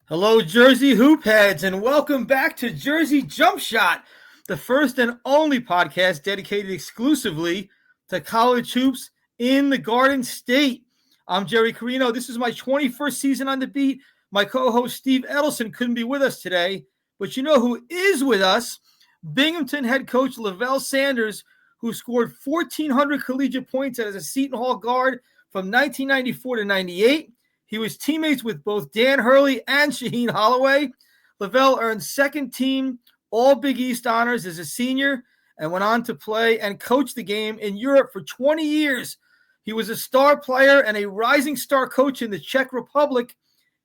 Hello, Jersey Hoopheads, and welcome back to Jersey Jump Shot, the first and only podcast dedicated exclusively to college hoops in the Garden State. I'm Jerry Carino. This is my 21st season on the beat. My co-host Steve Edelson couldn't be with us today, but you know who is with us? Binghamton head coach Levell Sanders, who scored 1,400 collegiate points as a Seton Hall guard from 1994 to 98. He was teammates with both Dan Hurley and Shaheen Holloway. Levell earned second team All Big East honors as a senior and went on to play and coach the game in Europe for 20 years. He was a star player and a rising star coach in the Czech Republic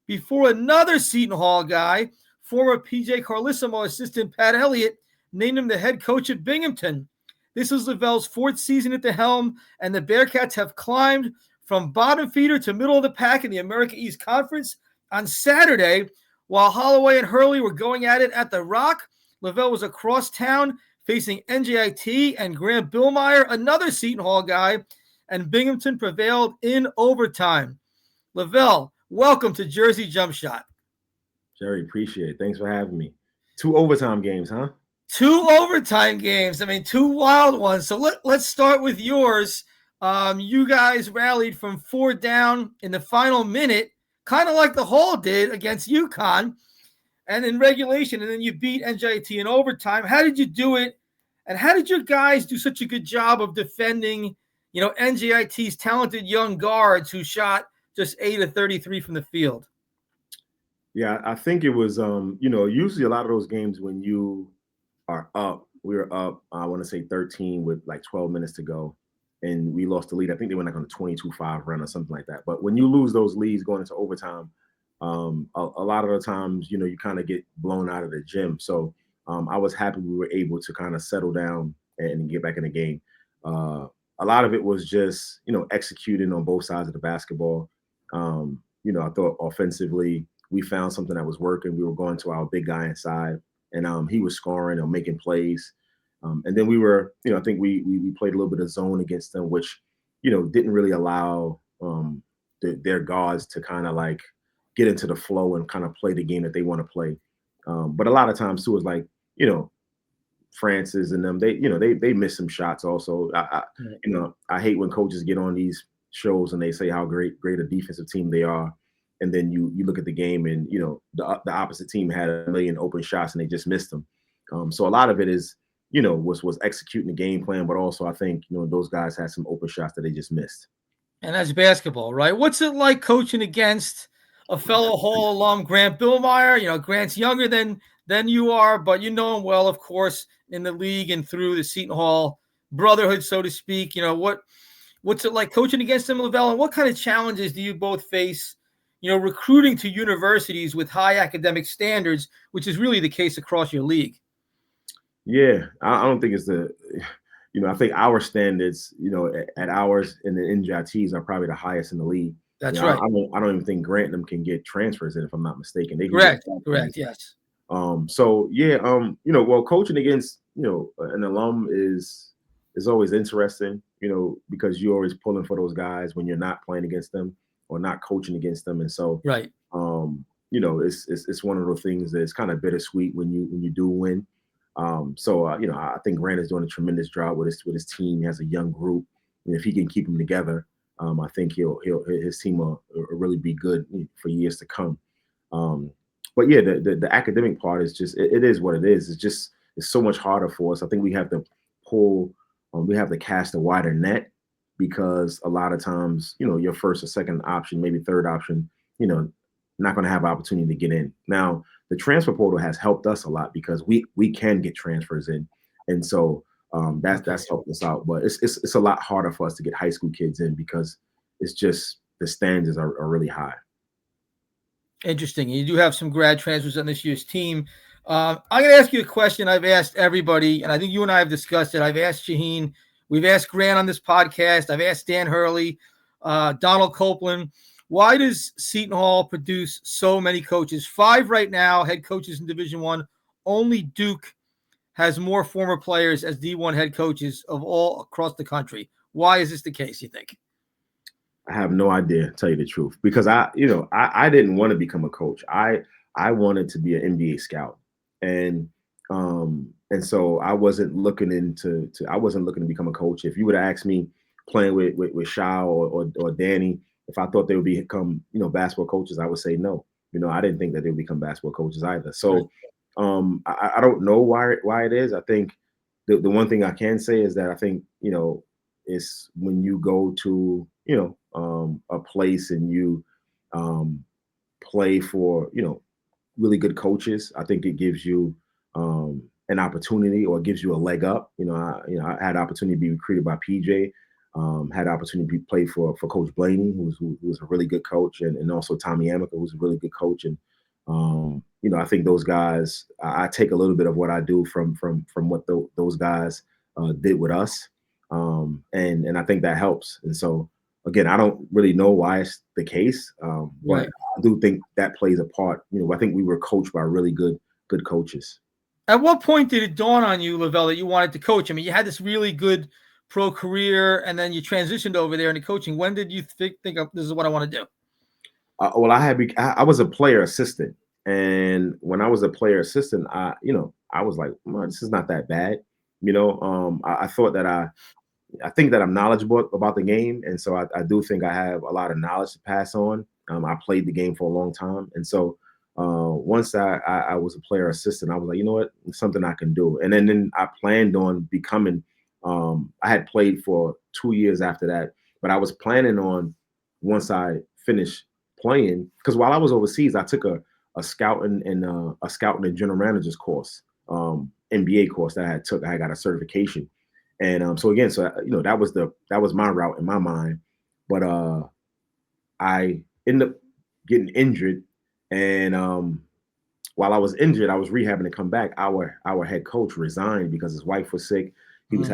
before another Seton Hall guy, former PJ Carlissimo assistant Pat Elliott, named him the head coach at Binghamton. This is Levell's fourth season at the helm, and the Bearcats have climbed from bottom feeder to middle of the pack in the America East Conference. On Saturday, while Holloway and Hurley were going at it at the Rock, Levell was across town facing NJIT and Grant Billmeyer, another Seton Hall guy, and Binghamton prevailed in overtime. Levell, welcome to Jersey Jump Shot. Jerry, appreciate it. Thanks for having me. 2 overtime games, huh? 2 overtime games. I mean, 2 wild ones. So let's start with yours. You guys rallied from 4 down in the final minute, kind of like the Hall did against UConn, and in regulation, and then you beat NJIT in overtime. How did you do it? And how did your guys do such a good job of defending, NJIT's talented young guards who shot just 8 of 33 from the field? Yeah, I think it was, usually a lot of those games when you are up, we were up, I want to say 13 with like 12 minutes to go. And we lost the lead. I think they went like on a 22-5 run or something like that. But when you lose those leads going into overtime, a lot of the times, you kind of get blown out of the gym. So I was happy we were able to kind of settle down and get back in the game. A lot of it was just, executing on both sides of the basketball. I thought offensively, we found something that was working. We were going to our big guy inside, and he was scoring and making plays. And then we were, I think we played a little bit of zone against them, which, didn't really allow their guards to kind of like get into the flow and kind of play the game that they want to play. But a lot of times too is like, Francis and them, they miss some shots also. I hate when coaches get on these shows and they say how great a defensive team they are. And then you look at the game and, the opposite team had a million open shots and they just missed them. So a lot of it is, was executing the game plan, but also I think, those guys had some open shots that they just missed. And that's basketball, right? What's it like coaching against a fellow Hall alum, Grant Billmeyer? Grant's younger than you are, but you know him well, of course, in the league and through the Seton Hall brotherhood, so to speak. What's it like coaching against him, Levell, and what kind of challenges do you both face, recruiting to universities with high academic standards, which is really the case across your league? Yeah, I don't think it's I think our standards, at ours in the NJITs are probably the highest in the league. That's right. I don't even think Grant them can get transfers in, if I'm not mistaken. They correct, yes. Well, coaching against, an alum is always interesting, because you're always pulling for those guys when you're not playing against them or not coaching against them. And so, right. It's one of those things that's kind of bittersweet when you do win. I think Grant is doing a tremendous job with his team. He has a young group, and if he can keep them together, I think his team will really be good for years to come. But yeah, the academic part is just it is what it is. It's so much harder for us. I think we have to cast a wider net, because a lot of times, your first or second option, maybe third option, not going to have an opportunity to get in. Now, the transfer portal has helped us a lot because we can get transfers in, and so that's helped us out. But it's a lot harder for us to get high school kids in because it's just the standards are really high. Interesting. You do have some grad transfers on this year's team. I'm going to ask you a question I've asked everybody, and I think you and I have discussed it. I've asked Shaheen. We've asked Grant on this podcast. I've asked Dan Hurley, Donald Copeland. Why does Seton Hall produce so many coaches? 5 right now, head coaches in Division I. Only Duke has more former players as D1 head coaches of all across the country. Why is this the case, you think? I have no idea, to tell you the truth, because I didn't want to become a coach. I I wanted to be an NBA scout, and so I wasn't looking to become a coach. If you would have asked me playing with Shah or Danny, if I thought they would become basketball coaches, I would say no. I didn't think that they would become basketball coaches either. So I don't know why it is. I think the one thing I can say is that I think it's when you go to a place and you play for really good coaches. I think it gives you an opportunity, or it gives you a leg up. I had the opportunity to be recruited by PJ. Had the opportunity to play for Coach Blaney, who was a really good coach, and also Tommy Amica, who's a really good coach. And I think those guys, I take a little bit of what I do from what those guys did with us, and I think that helps. And so again, I don't really know why it's the case, but I do think that plays a part. I think we were coached by really good coaches. At what point did it dawn on you, Levell, that you wanted to coach? I mean, you had this really good pro career, and then you transitioned over there into coaching. When did you think of this is what I want to do? Well, I was a player assistant, and when I was a player assistant, I was like, well, this is not that bad. I thought that I think that I'm knowledgeable about the game, and so I do think I have a lot of knowledge to pass on. I played the game for a long time, and so once I was a player assistant, I was like, you know what, it's something I can do. And then I planned on becoming. I had played for 2 years after that, but I was planning on, once I finished playing, because while I was overseas, I took a scouting and general managers course, MBA course that I got a certification. And so that was my route in my mind. But I ended up getting injured, and while I was injured, I was rehabbing to come back. Our head coach resigned because his wife was sick. She was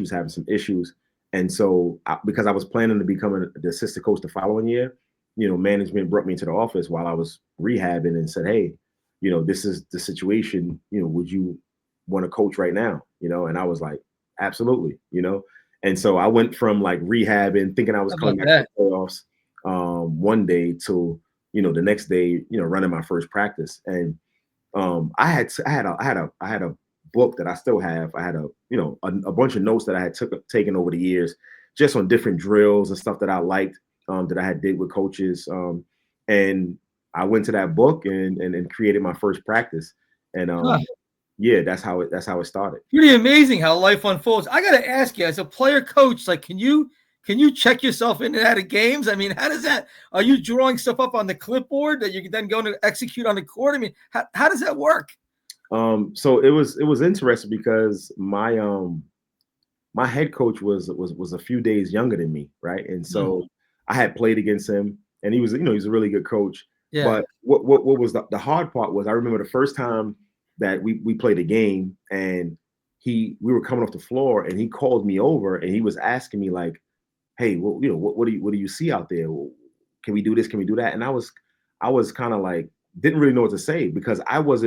having some issues, and so because I was planning to become the assistant coach the following year, management brought me into the office while I was rehabbing and said, "Hey, this is the situation. Would you want to coach right now?" And I was like, "Absolutely." And so I went from like rehabbing, thinking I was coming back to the playoffs, one day to the next day, running my first practice. And I had a book that I still have. I had a bunch of notes that I had taken over the years, just on different drills and stuff that I liked, that I had did with coaches. And I went to that book and created my first practice. And yeah, that's how it started. Pretty amazing how life unfolds. I got to ask you, as a player coach, like, can you check yourself in and out of games? I mean, how does that? Are you drawing stuff up on the clipboard that you can then go to execute on the court? I mean, how does that work? So it was interesting because my head coach was a few days younger than me, right? And so I had played against him, and he was he's a really good coach. Yeah. But what was the hard part was, I remember the first time that we played a game, and we were coming off the floor, and he called me over, and he was asking me like, "Hey, well, what do you see out there? Can we do this? Can we do that?" And I was kind of like, didn't really know what to say, because I was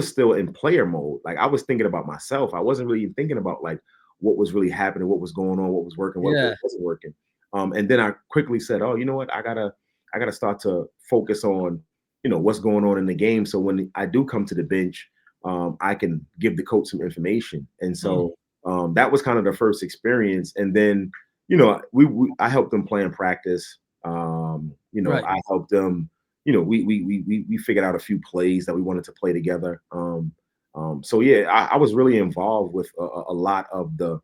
still in player mode. Like, I was thinking about myself. I wasn't really thinking about like what was really happening, what was going on, what was working, what wasn't working. And then I quickly said, "Oh, you know what? I gotta start to focus on what's going on in the game, so when I do come to the bench, I can give the coach some information." And so that was kind of the first experience. And then I helped them play in practice. I helped them. We figured out a few plays that we wanted to play together. So yeah, I was really involved with a lot of the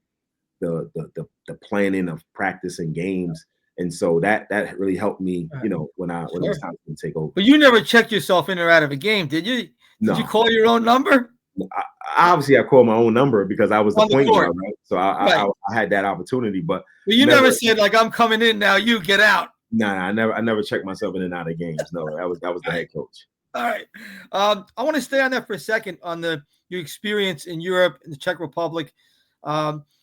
planning of practice and games. And so that really helped me, when it was time to take over. But you never checked yourself in or out of a game, did you? Did you call your own number? Obviously, I called my own number because I was the point guard, right? So I had that opportunity. But you never said like, "I'm coming in now, you get out." Nah, I never checked myself in and out of games. No, that was the head coach. All right. I want to stay on that for a second, on your experience in Europe, in the Czech Republic.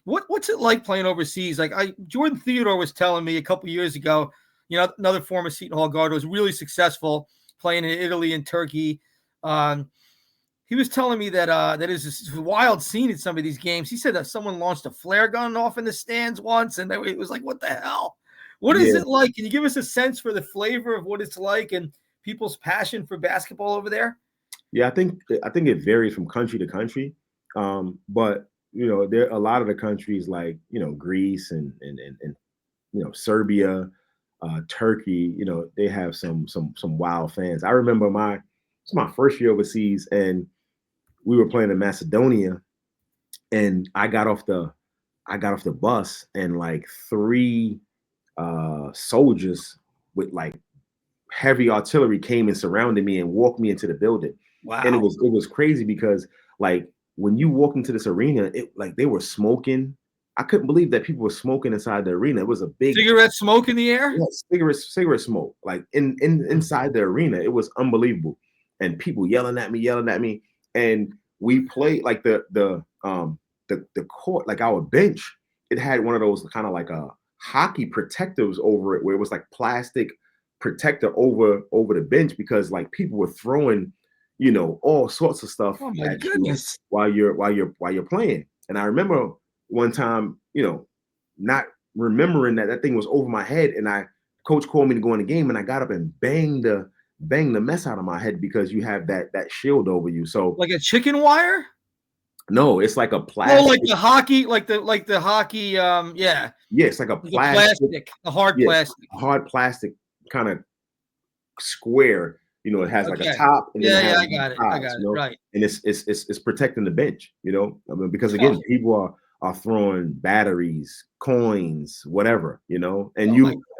What's it like playing overseas? Like, Jordan Theodore was telling me a couple years ago, another former Seton Hall guard, was really successful playing in Italy and Turkey. He was telling me that is this wild scene in some of these games. He said that someone launched a flare gun off in the stands once, and it was like, what the hell? What is it like? Can you give us a sense for the flavor of what it's like? And people's passion for basketball over there? Yeah, I think it varies from country to country. But there are a lot of the countries like Greece and Serbia, Turkey. They have some wild fans. I remember it's my first year overseas, and we were playing in Macedonia, and I got off the bus, and like three soldiers with like heavy artillery came and surrounded me and walked me into the building. Wow. And it was crazy because like when you walk into this arena, it like they were smoking. I couldn't believe that people were smoking inside the arena. It was a big cigarette smoke in the air. Yes, cigarette smoke like inside the arena. It was unbelievable, and people yelling at me. And we played like the court, like our bench. It had one of those kind of like a hockey protectives over it, where it was like plastic protector over the bench, because like people were throwing all sorts of stuff at goodness. you while you're playing. And I remember one time not remembering that thing was over my head, and coach called me to go in the game, and I got up and banged the mess out of my head, because you have that shield over you. So like a chicken wire. No, it's like a plastic. Oh, like the hockey, like the hockey. Yeah. Yeah, it's like a plastic, a hard plastic. A hard plastic kind of square. It has like a top. And then I got it. Right. And it's protecting the bench. Because again, people are throwing batteries, coins, whatever. And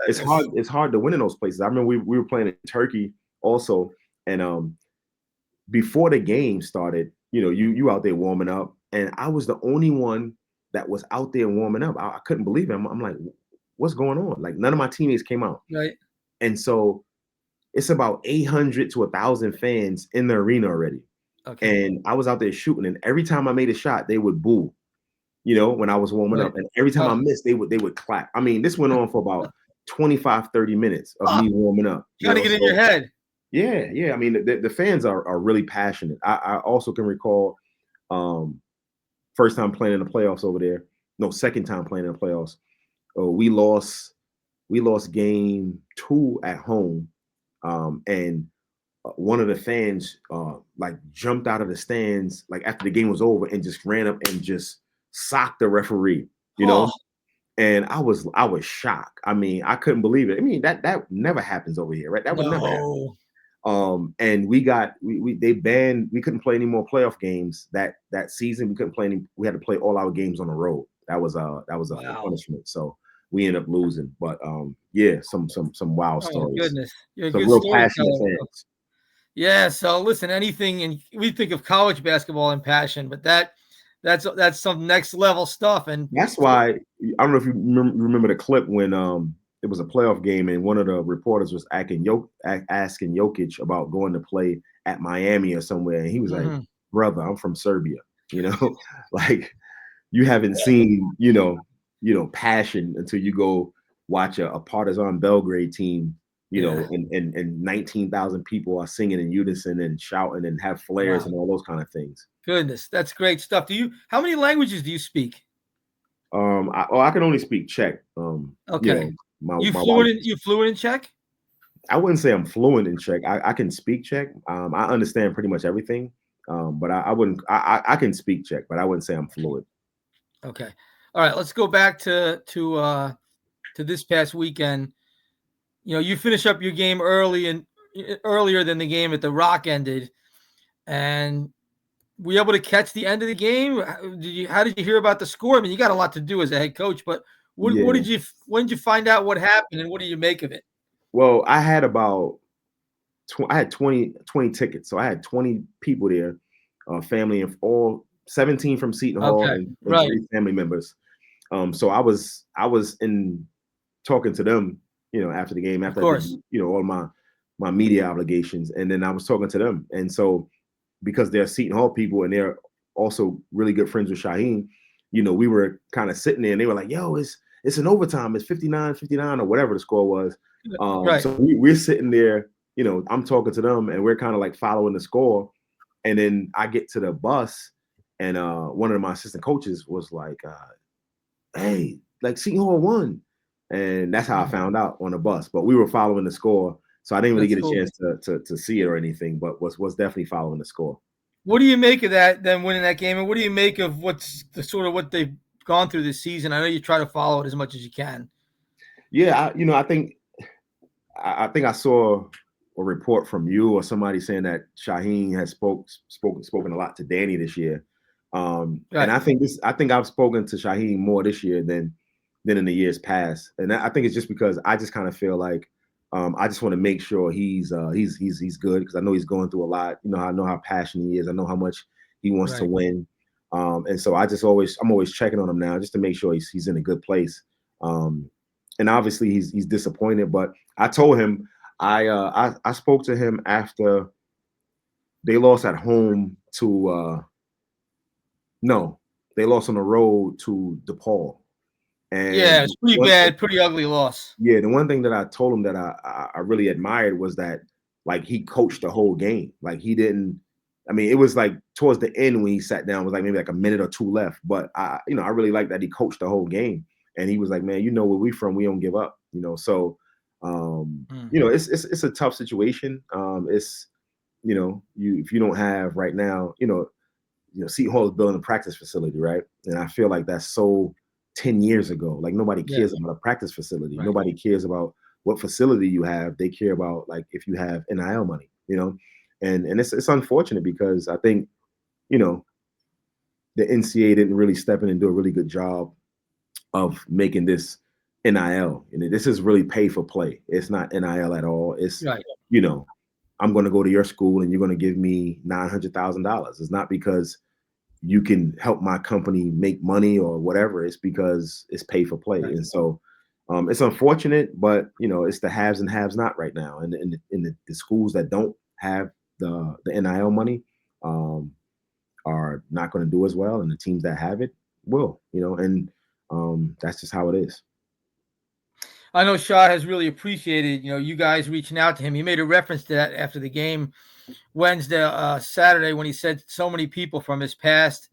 it's hard to win in those places. I remember we were playing in Turkey also, and before the game started, you out there warming up, and I was the only one that was out there warming up. I couldn't believe it. I'm like, what's going on? Like none of my teammates came out. Right. And so it's about 800 to 1,000 fans in the arena already. Okay. And I was out there shooting, and every time I made a shot, they would boo, when I was warming up. And every time I missed, they would clap. I mean, this went on for about 25, 30 minutes of me warming up. Trying to get in your head. Yeah. I mean, the fans are really passionate. I also can recall first time playing in the playoffs over there. No, second time playing in the playoffs. We lost game 2 at home, and one of the fans like jumped out of the stands like after the game was over and just ran up and just socked the referee. And I was shocked. I mean, I couldn't believe it. I mean, that never happens over here, right? That would never happen. And they banned, we couldn't play any more playoff games that season. We couldn't play any, we had to play all our games on the road. That was a punishment. So we ended up losing. But some wild stories. Goodness. You're some real passionate fans. Yeah. So listen, anything, and we think of college basketball and passion, but that's some next level stuff. And that's why, I don't know if you remember the clip when it was a playoff game, and one of the reporters was asking Jokic about going to play at Miami or somewhere, and he was like, "Brother, I'm from Serbia." Like you haven't seen passion until you go watch a Partizan Belgrade team, and 19,000 people are singing in unison and shouting and have flares and all those kind of things. Goodness, that's great stuff. How many languages do you speak? I can only speak Czech. Okay. You fluent in Czech? I wouldn't say I'm fluent in Czech. I can speak Czech. I understand pretty much everything. But I wouldn't. I can speak Czech, but I wouldn't say I'm fluent. Okay. All right. Let's go back to this past weekend. You finish up your game earlier than the game at the Rock ended, and were you able to catch the end of the game? How did you hear about the score? I mean, you got a lot to do as a head coach, but when did you find out what happened, and what do you make of it? Well, I had about 20 tickets. So I had 20 people there, family, and all 17 from Seton Hall and 3 family members. So I was in talking to them, after the game, after I did, all my media obligations. And then I was talking to them. And so because they're Seton Hall people and they're also really good friends with Shaheen, we were kind of sitting there and they were like, yo, it's an overtime. It's 59-59 or whatever the score was. So we're sitting there, I'm talking to them and we're kind of like following the score. And then I get to the bus and one of my assistant coaches was like, hey, like Seton Hall won. And that's how I found out on the bus. But we were following the score. So I didn't really That's get a cool. chance to see it or anything, but was definitely following the score. What do you make of that, them winning that game? And what do you make of what's the sort of what they've gone through this season? I know you try to follow it as much as you can. Yeah, I think I saw a report from you or somebody saying that Shaheen has spoken a lot to Danny this year. And Right. I think I've spoken to Shaheen more this year than in the years past. And I think it's just because I just kind of feel like I just want to make sure he's good, because I know he's going through a lot. You know, I know how passionate he is. I know how much he wants to win. And so I'm always checking on him now just to make sure he's in a good place. And obviously he's disappointed, but I told him I spoke to him after they lost at home to no, they lost on the road to DePaul. And yeah, it's pretty bad, pretty ugly loss. Yeah, the one thing that I told him that I really admired was that, like, he coached the whole game. Like, he didn't. I mean, it was like towards the end when he sat down, it was like maybe like a minute or two left. But I really like that he coached the whole game, and he was like, man, where we from, we don't give up. So it's a tough situation. It's if you don't have right now, Seton Hall is building a practice facility, right? And I feel like that's so 10 years ago. Like, nobody cares about a practice facility. Right. Nobody cares about what facility you have. They care about, like, if you have NIL money, and it's unfortunate because I think, the NCAA didn't really step in and do a really good job of making this NIL. And this is really pay for play. It's not NIL at all. It's, right. I'm going to go to your school and you're going to give me $900,000. It's not because you can help my company make money or whatever. It's because it's pay for play. Right. And so it's unfortunate, but it's the haves and haves not right now. And in the schools that don't have the NIL money are not going to do as well. And the teams that have it will, and that's just how it is. I know Shah has really appreciated, you guys reaching out to him. He made a reference to that after the game Saturday, when he said so many people from his past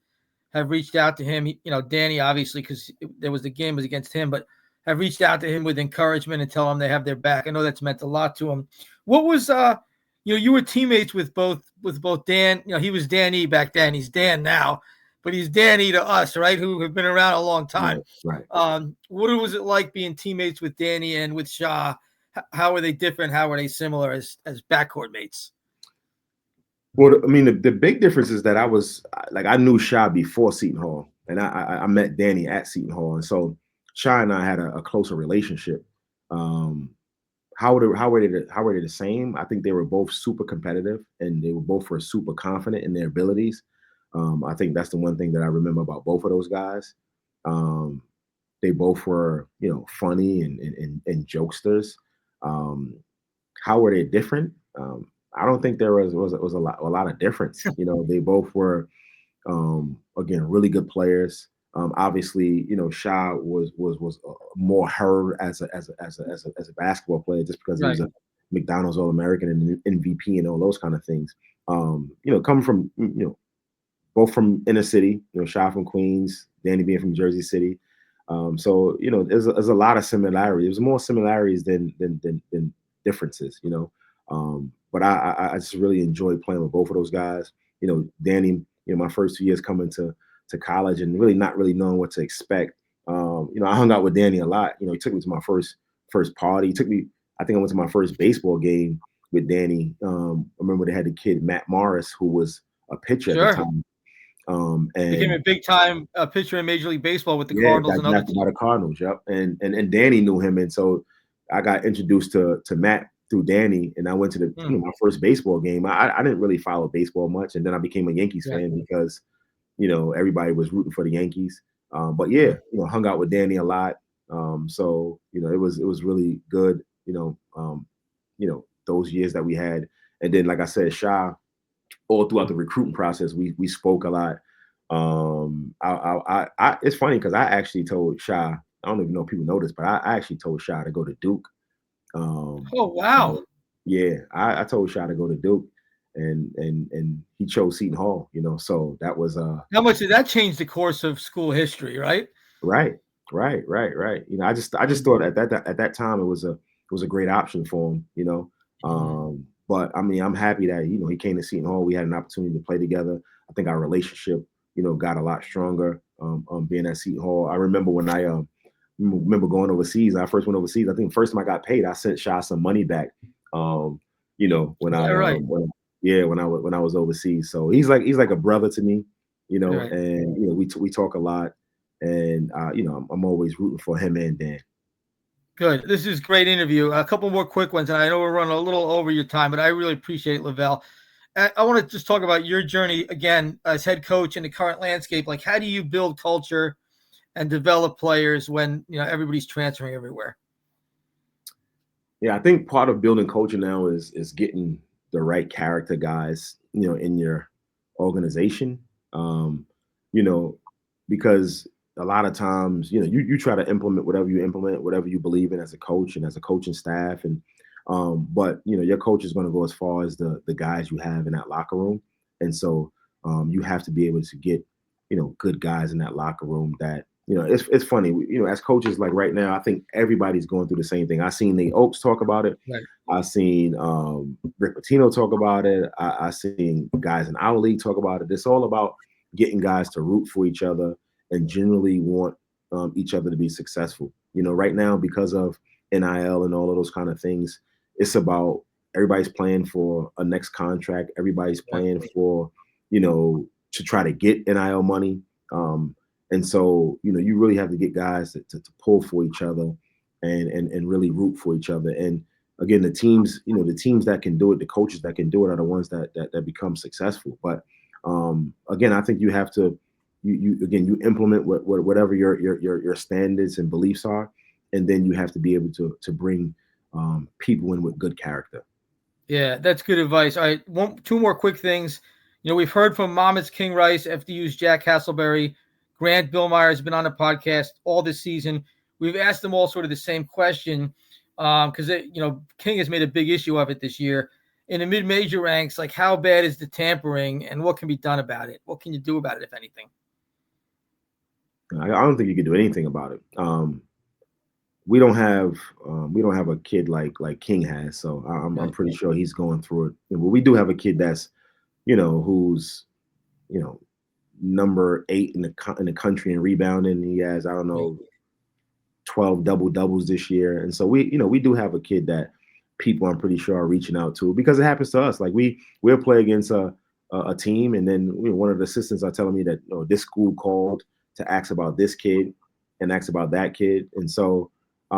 have reached out to him. Danny, obviously, because the game was against him, but have reached out to him with encouragement and tell him they have their back. I know that's meant a lot to him. What was, you were teammates with both Dan. He was Danny back then. He's Dan now, but he's Danny to us, right? Who have been around a long time. Right. What was it like being teammates with Danny and with Shah? How are they different? How are they similar as backcourt mates? Well, I mean, the big difference is that I knew Shah before Seton Hall, and I met Danny at Seton Hall, and so Shah and I had a closer relationship. How were they the same? I think they were both super competitive, and they were super confident in their abilities. I think that's the one thing that I remember about both of those guys. They both were, funny and jokesters. How were they different? I don't think there was a lot of difference. They both were, again, really good players. Obviously, Shah was more heard as a basketball player, just because he was a McDonald's All-American and MVP and all those kind of things. Coming from both from inner city, Shah from Queens, Danny being from Jersey City. So there's a lot of similarities. There's more similarities than differences. But I just really enjoyed playing with both of those guys. Danny, my first 2 years coming to college and really not really knowing what to expect. I hung out with Danny a lot. He took me to my first party. I think I went to my first baseball game with Danny. I remember they had the kid, Matt Morris, who was a pitcher at the time. And became a big time pitcher in Major League Baseball with the Cardinals and other teams. By the Cardinals, yep. And Danny knew him, and so I got introduced to Matt through Danny, and I went to my first baseball game. I didn't really follow baseball much, and then I became a Yankees fan because everybody was rooting for the Yankees. But hung out with Danny a lot. So it was really good. Those years that we had, and then like I said, Shah, all throughout the recruiting process, we spoke a lot. It's funny because I actually told Shah, I don't even know if people know this, but I actually told Shah to go to Duke. Oh wow! Yeah, I told Shah to go to Duke, and he chose Seton Hall. So that was how much did that change the course of school history, right? Right. I just thought at that time it was a great option for him. But I mean, I'm happy that, he came to Seton Hall. We had an opportunity to play together. I think our relationship, got a lot stronger being at Seton Hall. I remember when I remember going overseas. I first went overseas. I think the first time I got paid, I sent Sha some money back. When I Right. when I was overseas. So he's like a brother to me, Right. and we talk a lot, and I'm always rooting for him and Dan. Good. This is a great interview. A couple more quick ones, and I know we're running a little over your time, but I really appreciate it, Levell. I want to just talk about your journey again as head coach in the current landscape. Like, how do you build culture and develop players when everybody's transferring everywhere? Yeah, I think part of building culture now is getting the right character guys, in your organization. You know, because a lot of times, you try to implement whatever you implement, whatever you believe in as a coach and as a coaching staff. And but your coach is going to go as far as the guys you have in that locker room. And so you have to be able to get, good guys in that locker room that, it's funny, as coaches, like right now, I think everybody's going through the same thing. I seen Nate Oakes talk about it. Right. I seen Rick Pitino talk about it. I seen guys in our league talk about it. It's all about getting guys to root for each other and generally want each other to be successful. Right now, because of NIL and all of those kind of things, it's about everybody's playing for a next contract. Everybody's playing for, to try to get NIL money. And so, you really have to get guys to pull for each other and really root for each other. And again, the teams that can do it, the coaches that can do it are the ones that become successful. But again, I think you have to, you implement whatever your standards and beliefs are, and then you have to be able to bring people in with good character. Yeah, that's good advice. All right, two more quick things. We've heard from Monmouth's King Rice, FDU's Jack Hasselberry, Grant Billmeyer has been on the podcast all this season. We've asked them all sort of the same question because King has made a big issue of it this year. In the mid-major ranks, like, how bad is the tampering and what can be done about it? What can you do about it, if anything? I don't think you can do anything about it. We don't have a kid like King has, so I'm pretty sure he's going through it. But we do have a kid that's who's number 8 in the country in rebounding. He has 12 double doubles this year, and so we do have a kid that people, I'm pretty sure, are reaching out to, because it happens to us. Like we'll play against a team, and then one of the assistants are telling me that this school called to ask about this kid and ask about that kid, and so I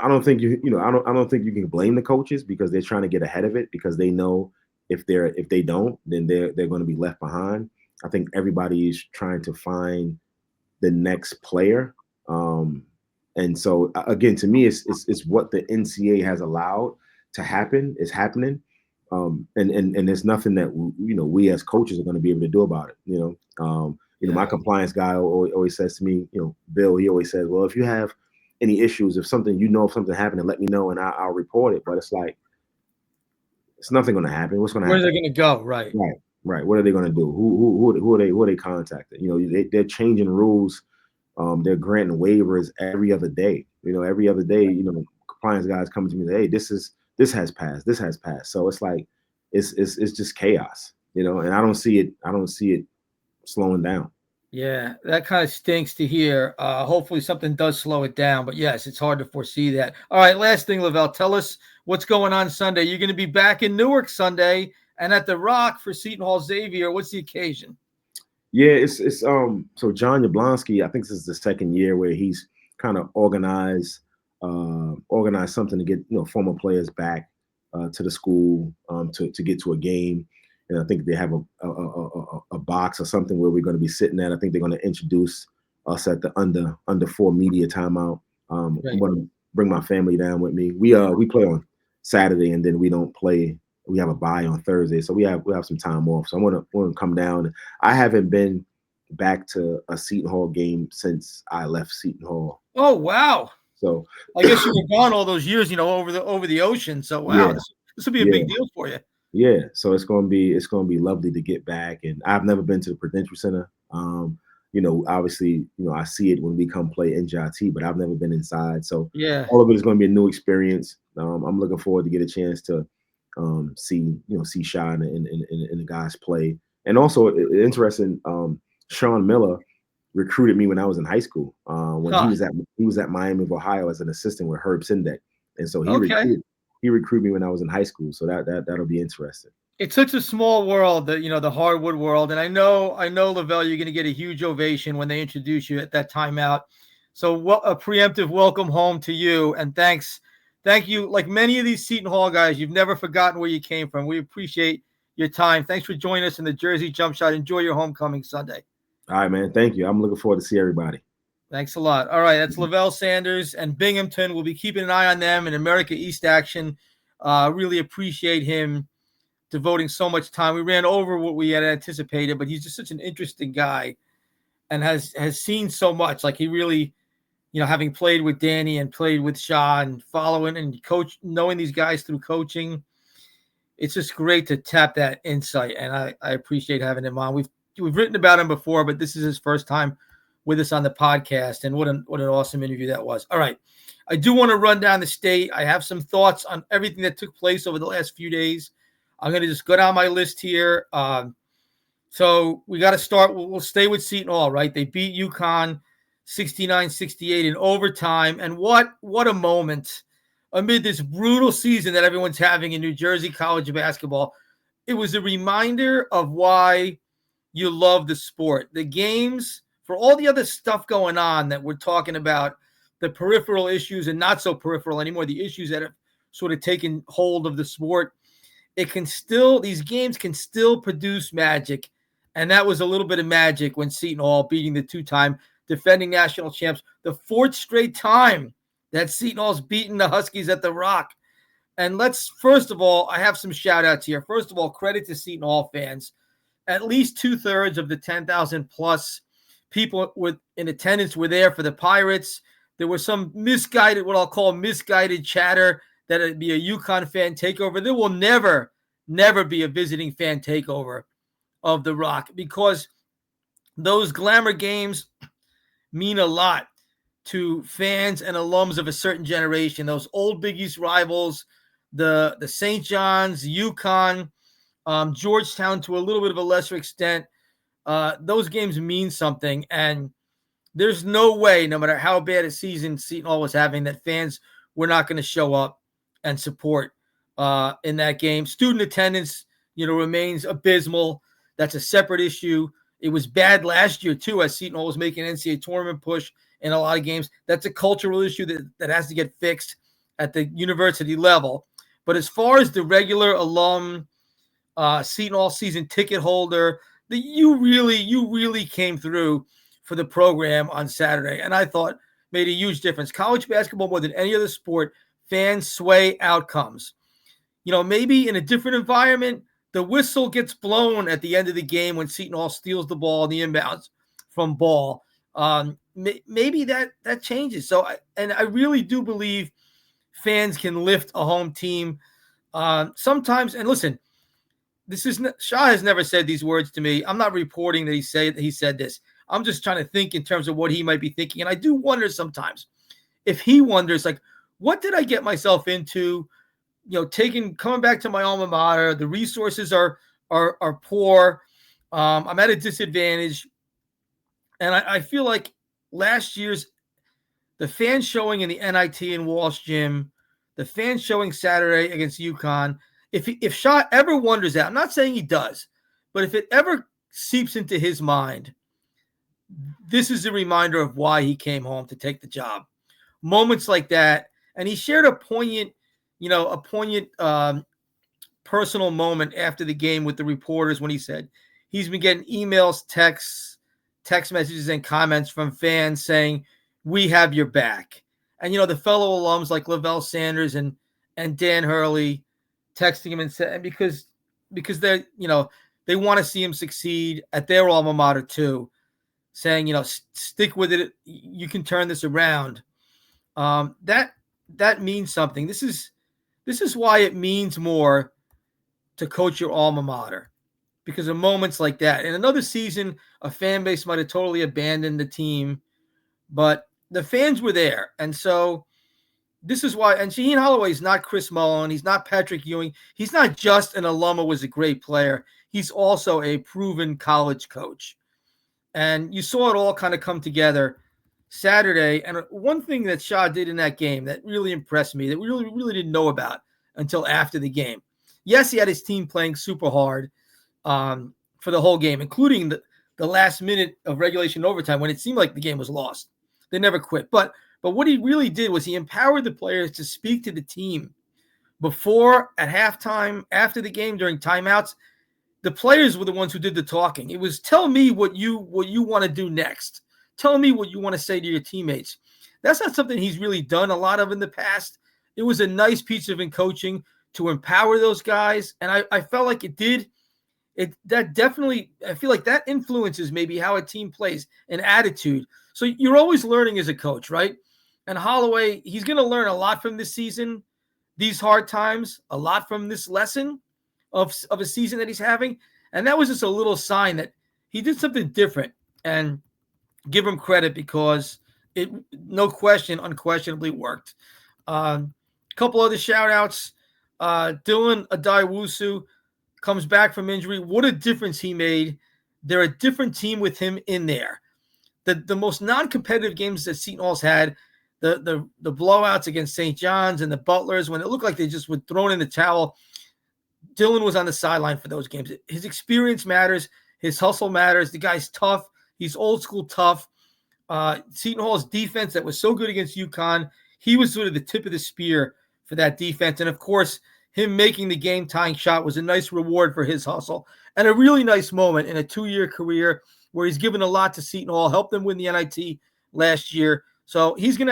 don't think I don't think you can blame the coaches, because they're trying to get ahead of it, because they know if they don't, then they're going to be left behind. I think everybody is trying to find the next player. And so again, to me, it's what the NCAA has allowed to happen is happening. And there's nothing that we as coaches are going to be able to do about it. My compliance guy always says to me, Bill, he always says, well, if you have any issues, if something happened, and let me know and I'll report it. But it's like, it's nothing going to happen. What's going to happen? Where's it going to go? Right. What are they going to do? Who are they contacting? They're changing rules. They're granting waivers every other day. Every other day, compliance guys coming to me and say, hey, this has passed. So it's like, it's just chaos, and I don't see it slowing down. Yeah, that kind of stinks to hear. Hopefully something does slow it down. But yes, it's hard to foresee that. All right, last thing, Levell, tell us what's going on Sunday. You're going to be back in Newark Sunday and at the Rock for Seton Hall Xavier. What's the occasion? Yeah, it's so John Yablonsky, I think this is the second year where he's kind of organized something to get former players back to the school to get to a game. And I think they have a box or something where we're going to be sitting at. I think they're going to introduce us at the under 4 media timeout. I'm going to bring my family down with me. We play on Saturday, and then we don't play. We have a bye on Thursday, so we have some time off. So I want to come down. I haven't been back to a Seton Hall game since I left Seton Hall. Oh wow! So I guess you were gone all those years, over the ocean. So wow, this will be a big deal for you. Yeah, so it's gonna be lovely to get back, and I've never been to the Prudential Center. obviously, I see it when we come play NJIT, but I've never been inside. So Yeah. all of it is going to be a new experience. I'm looking forward to get a chance to see Sha and the guys play. And also interesting, Sean Miller recruited me when I was in high school. When he was at Miami of Ohio as an assistant with Herb Sendek, and so he recruited me when I was in high school. So that'll be interesting. It's such a small world, the hardwood world, and I know, Levell, you're going to get a huge ovation when they introduce you at that timeout. So, a preemptive welcome home to you, and thank you. Like many of these Seton Hall guys, you've never forgotten where you came from. We appreciate your time. Thanks for joining us in the Jersey Jump Shot. Enjoy your homecoming Sunday. All right, man. Thank you. I'm looking forward to see everybody. Thanks a lot. All right, that's Levell Sanders and Binghamton. We'll be keeping an eye on them in America East action. Really appreciate him devoting so much time. We ran over what we had anticipated, but he's just such an interesting guy and has seen so much. Like he really, having played with Danny and played with Shah and following and knowing these guys through coaching, it's just great to tap that insight. And I appreciate having him on. We've written about him before, but this is his first time with us on the podcast. And what an awesome interview that was. All right. I do want to run down the state. I have some thoughts on everything that took place over the last few days. I'm going to just go down my list here. So we got to start. We'll stay with Seton Hall, right? They beat UConn 69-68 in overtime. And what a moment amid this brutal season that everyone's having in New Jersey college basketball. It was a reminder of why you love the sport. The games, for all the other stuff going on that we're talking about, the peripheral issues and not so peripheral anymore, the issues that have sort of taken hold of the sport, these games can still produce magic. And that was a little bit of magic when Seton Hall beating the two-time defending national champs, the fourth straight time that Seton Hall's beaten the Huskies at the Rock. And first of all, I have some shout-outs here. First of all, credit to Seton Hall fans. At least 2/3 of the 10,000 plus people in attendance were there for the Pirates. There was some what I'll call misguided chatter that it'd be a UConn fan takeover. There will never be a visiting fan takeover of the Rock because those glamour games mean a lot to fans and alums of a certain generation. Those old Big East rivals, the St. John's, UConn, Georgetown to a little bit of a lesser extent, those games mean something. And there's no way, no matter how bad a season Seton Hall was having, that fans were not going to show up and support in that game. Student attendance, remains abysmal. That's a separate issue. It was bad last year, too, as Seton Hall was making an NCAA tournament push in a lot of games. That's a cultural issue that has to get fixed at the university level. But as far as the regular alum, Seton Hall season ticket holder, you really came through for the program on Saturday, and I thought made a huge difference. College basketball, more than any other sport, fans sway outcomes. Maybe in a different environment, the whistle gets blown at the end of the game when Seton Hall steals the ball in the inbounds from Ball. Maybe that changes. So, I really do believe fans can lift a home team sometimes. And listen, Shah has never said these words to me. I'm not reporting that he said this. I'm just trying to think in terms of what he might be thinking. And I do wonder sometimes if he wonders, like, what did I get myself into? Coming back to my alma mater, the resources are poor. I'm at a disadvantage. And I feel like last year's, the fan showing in the NIT in Walsh Gym, the fan showing Saturday against UConn, if Shah ever wonders that, I'm not saying he does, but if it ever seeps into his mind, this is a reminder of why he came home to take the job. Moments like that. And he shared a poignant personal moment after the game with the reporters when he said he's been getting emails, text messages, and comments from fans saying, "We have your back." And, the fellow alums like Levell Sanders and Dan Hurley texting him and saying, because they're, they want to see him succeed at their alma mater too, saying, stick with it. You can turn this around. That means something. This is why it means more to coach your alma mater. because of moments like that. In another season, a fan base might have totally abandoned the team, but the fans were there. And so this is why, and Shaheen Holloway is not Chris Mullen. He's not Patrick Ewing. He's not just an alum who was a great player. He's also a proven college coach. And you saw it all kind of come together Saturday. And one thing that Shah did in that game that really impressed me, that we really didn't know about until after the game. Yes, he had his team playing super hard for the whole game, including the last minute of regulation overtime when it seemed like the game was lost. They never quit. But what he really did was he empowered the players to speak to the team before, at halftime, after the game, during timeouts. The players were the ones who did the talking. It was, tell me what you want to do next. Tell me what you want to say to your teammates. That's not something he's really done a lot of in the past. It was a nice piece of coaching to empower those guys, and I felt like it did. That definitely, I feel like that influences maybe how a team plays, an attitude. So you're always learning as a coach, right? And Holloway, he's going to learn a lot from this season, these hard times, a lot from this lesson of a season that he's having. And that was just a little sign that he did something different, and give him credit because it, no question, unquestionably worked. A couple other shout outs. Dylan Adaiwusu comes back from injury. What a difference he made. They're a different team with him in there. The most non-competitive games that Seton Hall's had, the blowouts against St. John's and the Butlers, when it looked like they just were thrown in the towel, Dylan was on the sideline for those games. His experience matters. His hustle matters. The guy's tough. He's old school tough. Seton Hall's defense that was so good against UConn, he was sort of the tip of the spear for that defense. And, of course, him making the game-tying shot was a nice reward for his hustle and a really nice moment in a 2-year career where he's given a lot to Seton Hall, helped them win the NIT last year. So there's going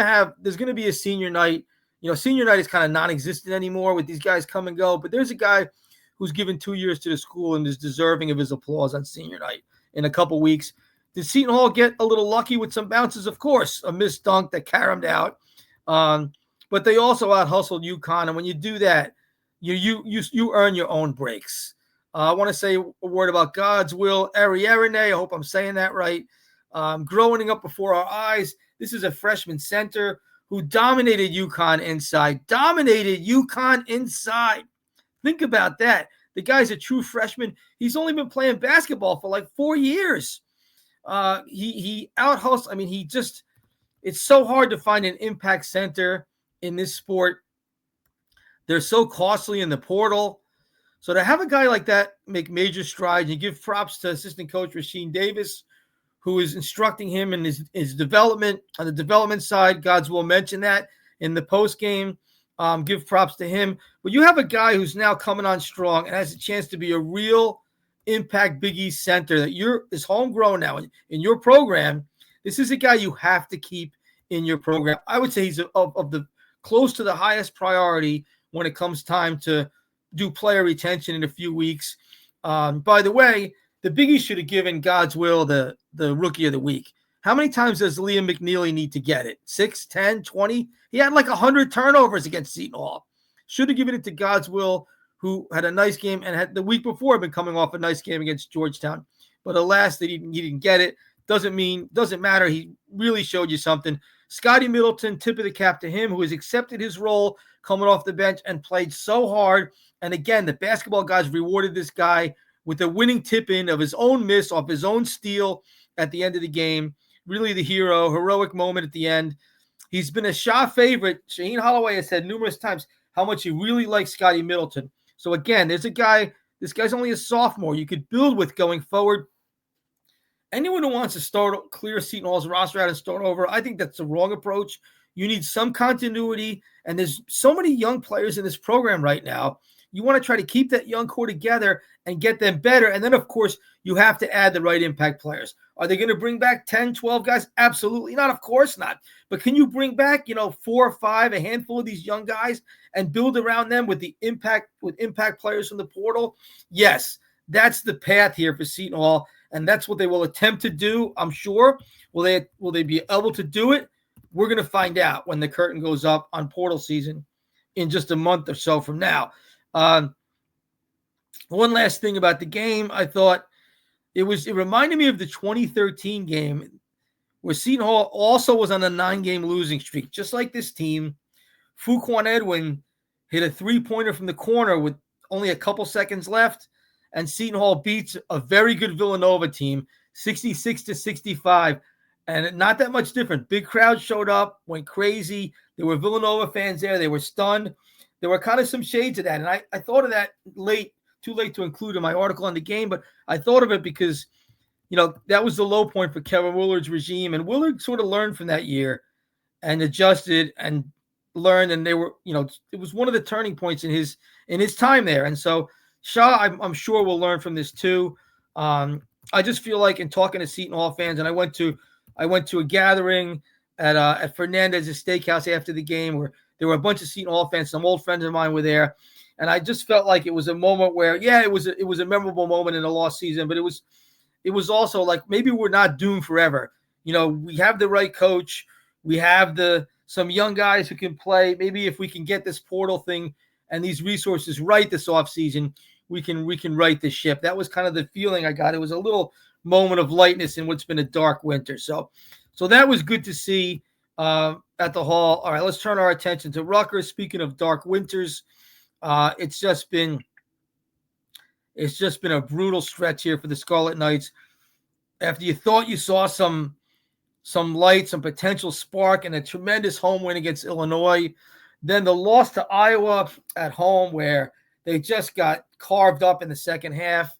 to be a senior night. You know, senior night is kind of non-existent anymore with these guys come and go, but there's a guy who's given 2 years to the school and is deserving of his applause on senior night in a couple weeks. Did Seton Hall get a little lucky with some bounces? Of course, a missed dunk that caromed out. But they also out-hustled UConn, and when you do that, you earn your own breaks. I want to say a word about God's will. Ariarene, I hope I'm saying that right. Growing up before our eyes, this is a freshman center who dominated UConn inside. Think about that. The guy's a true freshman. He's only been playing basketball for like 4 years. He out-hustled. I mean, it's so hard to find an impact center in this sport. They're so costly in the portal. So to have a guy like that make major strides, you give props to assistant coach Rasheem Davis, who is instructing him in his development. On the development side, God's will mention that in the post game. Give props to him. But you have a guy who's now coming on strong and has a chance to be a real impact Big East center that is homegrown now in your program. This is a guy you have to keep in your program. I would say he's of the close to the highest priority when it comes time to do player retention in a few weeks. By the way, the Big East should have given God's will the rookie of the week. How many times does Liam McNeely need to get it? 6, 10, 20? He had like 100 turnovers against Seton Hall. Should have given it to God's will, who had a nice game and had the week before been coming off a nice game against Georgetown. But alas, he didn't get it. Doesn't matter. He really showed you something. Scotty Middleton, tip of the cap to him, who has accepted his role coming off the bench and played so hard. And again, the basketball guys rewarded this guy with a winning tip-in of his own miss off his own steal at the end of the game. Really the heroic moment at the end. He's been a Shah favorite. Shaheen Holloway has said numerous times how much he really likes Scotty Middleton. So again, there's a guy, this guy's only a sophomore you could build with going forward. Anyone who wants to clear Seton Hall's roster out and start over, I think that's the wrong approach. You need some continuity, and there's so many young players in this program right now. You want to try to keep that young core together and get them better. And then, of course, you have to add the right impact players. Are they going to bring back 10, 12 guys? Absolutely not. Of course not. But can you bring back, 4 or 5, a handful of these young guys and build around them with impact players from the portal? Yes, that's the path here for Seton Hall, and that's what they will attempt to do, I'm sure. Will they be able to do it? We're going to find out when the curtain goes up on portal season in just a month or so from now. One last thing about the game, I thought it reminded me of the 2013 game where Seton Hall also was on a 9-game losing streak, just like this team. Fuquan Edwin hit a 3-pointer from the corner with only a couple seconds left, and Seton Hall beats a very good Villanova team, 66-65, and not that much different. Big crowd showed up, went crazy. There were Villanova fans there. They were stunned. There were kind of some shades of that, and I thought of that too late to include in my article on the game, but I thought of it because, that was the low point for Kevin Willard's regime, and Willard sort of learned from that year and adjusted and learned, and they were, it was one of the turning points in his time there. And so Shah, I'm sure will learn from this too. I just feel like in talking to Seton Hall fans, and I went to a gathering at Fernandez's Steakhouse after the game where there were a bunch of Seton Hall fans. Some old friends of mine were there, and I just felt like it was a moment where, it was a memorable moment in a lost season, but it was also like maybe we're not doomed forever. We have the right coach, we have some young guys who can play. Maybe if we can get this portal thing and these resources right this offseason, we can right the ship. That was kind of the feeling I got. It was a little moment of lightness in what's been a dark winter. So that was good to see at the Hall. All right, let's turn our attention to Rutgers. Speaking of dark winters, it's just been a brutal stretch here for the Scarlet Knights. After you thought you saw some light, some potential spark, and a tremendous home win against Illinois, then the loss to Iowa at home where they just got carved up in the second half,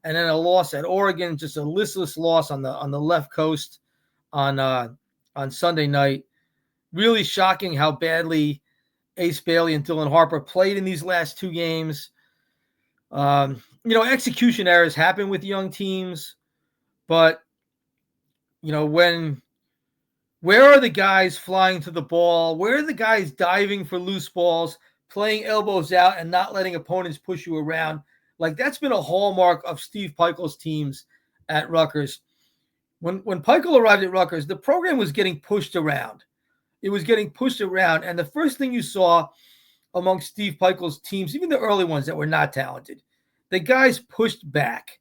and then a loss at Oregon, just a listless loss on the left coast on Sunday night. Really shocking how badly Ace Bailey and Dylan Harper played in these last two games. Execution errors happen with young teams, but where are the guys flying to the ball? Where are the guys diving for loose balls, playing elbows out and not letting opponents push you around? Like, that's been a hallmark of Steve Pikiell's teams at Rutgers. When Pikiell arrived at Rutgers, the program was getting pushed around. It was getting pushed around. And the first thing you saw among Steve Pikiell's teams, even the early ones that were not talented, the guys pushed back.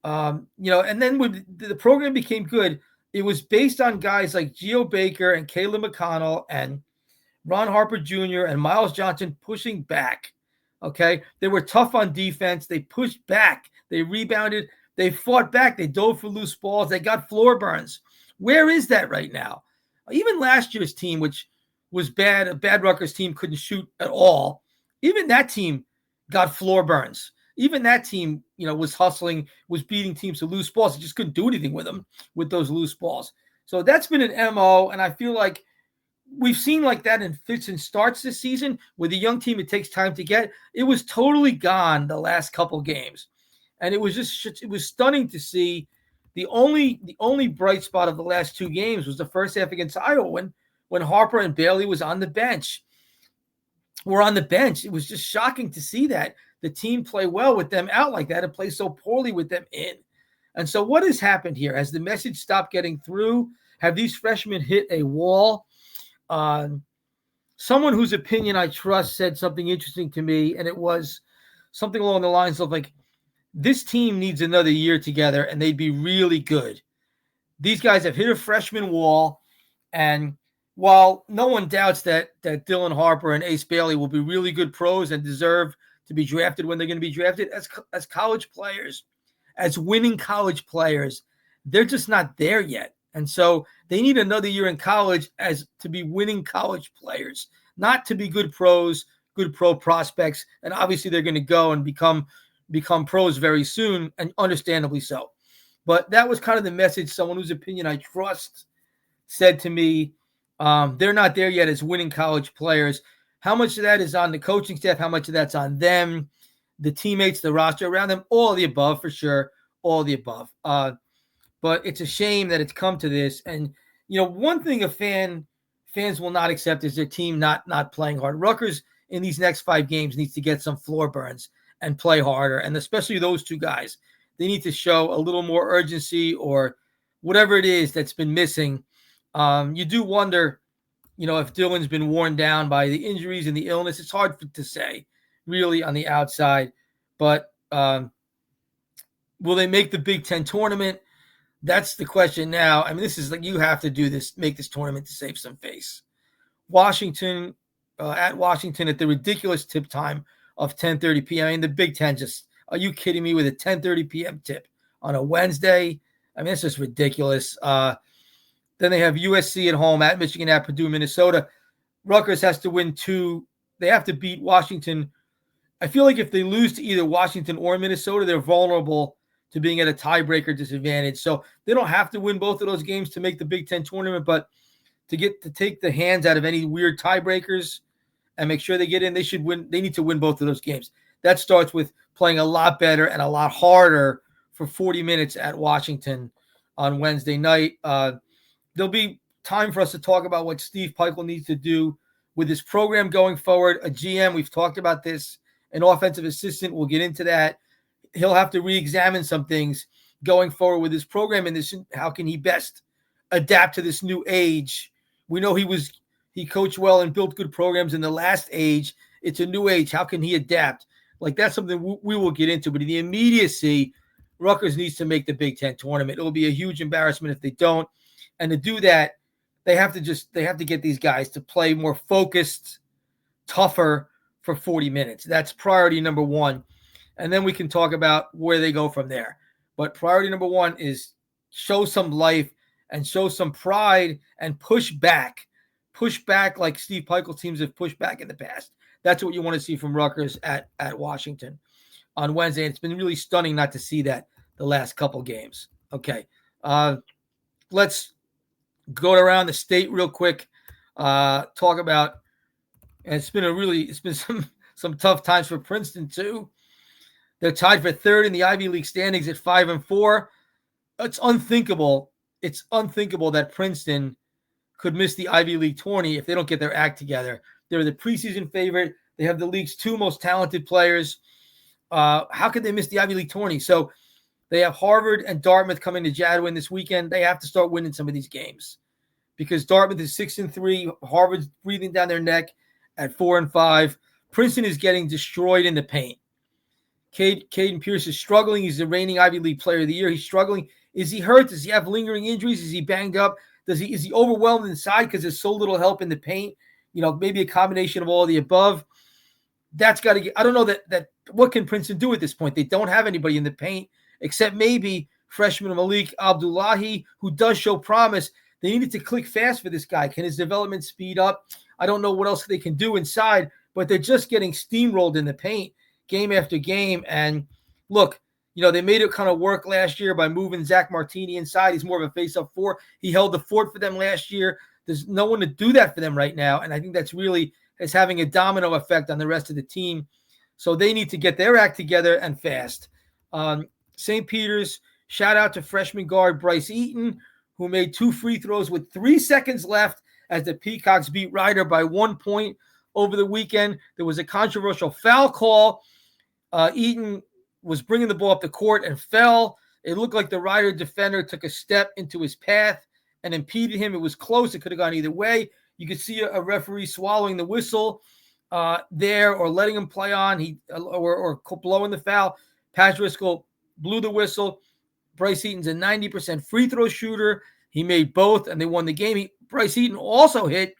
And then when the program became good, it was based on guys like Geo Baker and Caleb McConnell and Ron Harper Jr. and Miles Johnson pushing back. Okay. They were tough on defense. They pushed back. They rebounded. They fought back. They dove for loose balls. They got floor burns. Where is that right now? Even last year's team, which was bad, a bad Rutgers team, couldn't shoot at all. Even that team got floor burns. Even that team, was hustling, was beating teams to loose balls. They just couldn't do anything with them, with those loose balls. So that's been an MO, and I feel like we've seen like that in fits and starts this season. With a young team, it takes time to get. It was totally gone the last couple games, and it was stunning to see. The only bright spot of the last two games was the first half against Iowa when Harper and Bailey were on the bench. It was just shocking to see that the team play well with them out like that and play so poorly with them in. And so what has happened here? Has the message stopped getting through? Have these freshmen hit a wall? Someone whose opinion I trust said something interesting to me, and it was something along the lines of like, this team needs another year together and they'd be really good. These guys have hit a freshman wall, and while no one doubts that Dylan Harper and Ace Bailey will be really good pros and deserve to be drafted when they're going to be drafted, as college players, as winning college players, they're just not there yet. And so they need another year in college as to be winning college players, not to be good pros, good pro prospects. And obviously they're going to go and become pros very soon, and understandably so. But that was kind of the message someone whose opinion I trust said to me. They're not there yet as winning college players. How much of that is on the coaching staff? How much of that's on them, the teammates, the roster around them? All of the above, for sure. All of the above. But it's a shame that it's come to this. And, one thing fans will not accept is their team not playing hard. Rutgers in these next 5 games needs to get some floor burns and play harder. And especially those two guys, they need to show a little more urgency or whatever it is that's been missing. You do wonder, if Dylan's been worn down by the injuries and the illness. It's hard to say really on the outside, but Will they make the Big Ten tournament? That's the question now. I mean, this is like you have to do this, make this tournament to save some face. Washington, at Washington at the ridiculous tip time of 10:30 p.m. I mean, the Big Ten just, are you kidding me with a 10:30 p.m. tip on a Wednesday? I mean, it's just ridiculous. Then they have USC at home, at Michigan, at Purdue, Minnesota. Rutgers has to win 2. They have to beat Washington. I feel like if they lose to either Washington or Minnesota, they're vulnerable to being at a tiebreaker disadvantage. So they don't have to win both of those games to make the Big Ten tournament, but to take the hands out of any weird tiebreakers and make sure they get in, they should win. They need to win both of those games. That starts with playing a lot better and a lot harder for 40 minutes at Washington on Wednesday night. There'll be time for us to talk about what Steve Pikiell needs to do with his program going forward. A GM, we've talked about this, an offensive assistant, we'll get into that. He'll have to re-examine some things going forward with his program and this. How can he best adapt to this new age? We know he coached well and built good programs in the last age. It's a new age. How can he adapt? Like, that's something we will get into. But in the immediacy, Rutgers needs to make the Big Ten tournament. It will be a huge embarrassment if they don't. And to do that, they have to get these guys to play more focused, tougher for 40 minutes. That's priority number one. And then we can talk about where they go from there. But priority number one is show some life and show some pride and push back like Steve Pikiell teams have pushed back in the past. That's what you want to see from Rutgers at Washington on Wednesday. It's been really stunning not to see that the last couple games. Okay. Let's go around the state real quick. Talk about, and it's been some tough times for Princeton too. They're tied for third in the Ivy League standings at 5-4. It's unthinkable. It's unthinkable that Princeton could miss the Ivy League tourney if they don't get their act together. They're the preseason favorite. They have the league's 2 most talented players. How could they miss the Ivy League tourney? So they have Harvard and Dartmouth coming to Jadwin this weekend. They have to start winning some of these games because Dartmouth is 6-3. Harvard's breathing down their neck at 4-5. Princeton is getting destroyed in the paint. Caden Pierce is struggling. He's the reigning Ivy League Player of the Year. He's struggling. Is he hurt? Does he have lingering injuries? Is he banged up? Is he overwhelmed inside because there's so little help in the paint? Maybe a combination of all of the above. That's got to get. I don't know that. What can Princeton do at this point? They don't have anybody in the paint except maybe freshman Malik Abdullahi, who does show promise. They needed to click fast for this guy. Can his development speed up? I don't know what else they can do inside, but they're just getting steamrolled in the paint game after game. And look, they made it kind of work last year by moving Zach Martini inside. He's more of a face-up 4. He held the fort for them last year. There's no one to do that for them right now, and I think that's really is having a domino effect on the rest of the team. So they need to get their act together and fast. St. Peter's, shout out to freshman guard Bryce Eaton, who made 2 free throws with 3 seconds left as the Peacocks beat Ryder by 1 point over the weekend. There was a controversial foul call. Eaton was bringing the ball up the court and fell. It looked like the Ryder defender took a step into his path and impeded him. It was close. It could have gone either way. You could see a referee swallowing the whistle there or letting him play on or blowing the foul. Pat Driscoll blew the whistle. Bryce Eaton's a 90% free throw shooter. He made both, and they won the game. Bryce Eaton also hit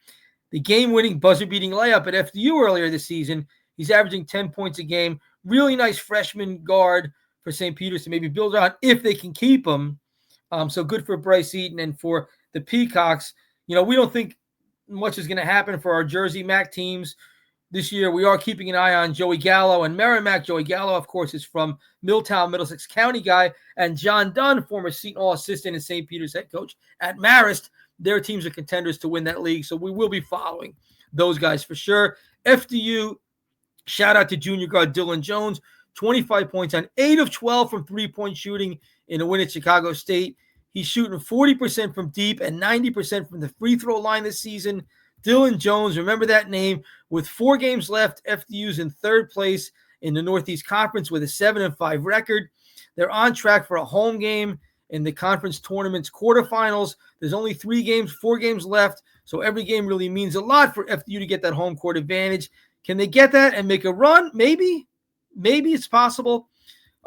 the game-winning buzzer-beating layup at FDU earlier this season. He's averaging 10 points a game. Really nice freshman guard for St. Peter's to maybe build on if they can keep him. So good for Bryce Eaton and for the Peacocks. We don't think much is going to happen for our Jersey MAC teams this year. We are keeping an eye on Joey Gallo and Merrimack. Joey Gallo, of course, is from Milltown, Middlesex County guy, and John Dunn, former Seton Hall assistant and St. Peter's head coach at Marist. Their teams are contenders to win that league, so we will be following those guys for sure. FDU, shout out to junior guard Dylan Jones, 25 points on 8 of 12 from three-point shooting in a win at Chicago State. He's shooting 40% from deep and 90% from the free throw line this season. Dylan Jones, remember that name. With 4 games left, FDU's in 3rd place in the Northeast Conference with a 7-5 record. They're on track for a home game in the conference tournament's quarterfinals. There's only 4 games left, so every game really means a lot for FDU to get that home court advantage. Can they get that and make a run? Maybe it's possible.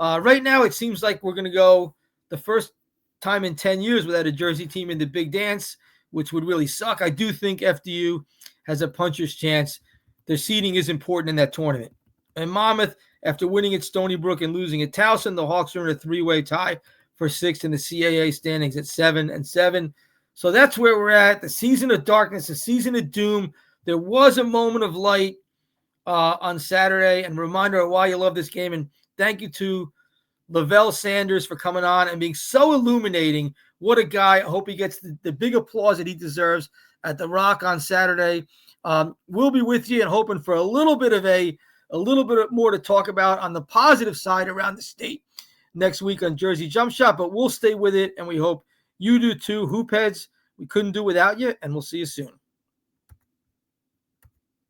Right now, it seems like we're going to go the first time in 10 years without a Jersey team in the big dance, which would really suck. I do think FDU has a puncher's chance. Their seeding is important in that tournament. And Monmouth, after winning at Stony Brook and losing at Towson, the Hawks are in a three-way tie for sixth in the CAA standings at 7-7. So that's where we're at. The season of darkness, the season of doom. There was a moment of light on Saturday, and a reminder of why you love this game. And thank you to Levell Sanders for coming on and being so illuminating. What a guy. I hope he gets the big applause that he deserves at the Rock on Saturday. We'll be with you and hoping for a little bit more to talk about on the positive side around the state next week on Jersey Jump Shot, but we'll stay with it, and we hope you do too. Hoop heads, we couldn't do without you, and we'll see you soon.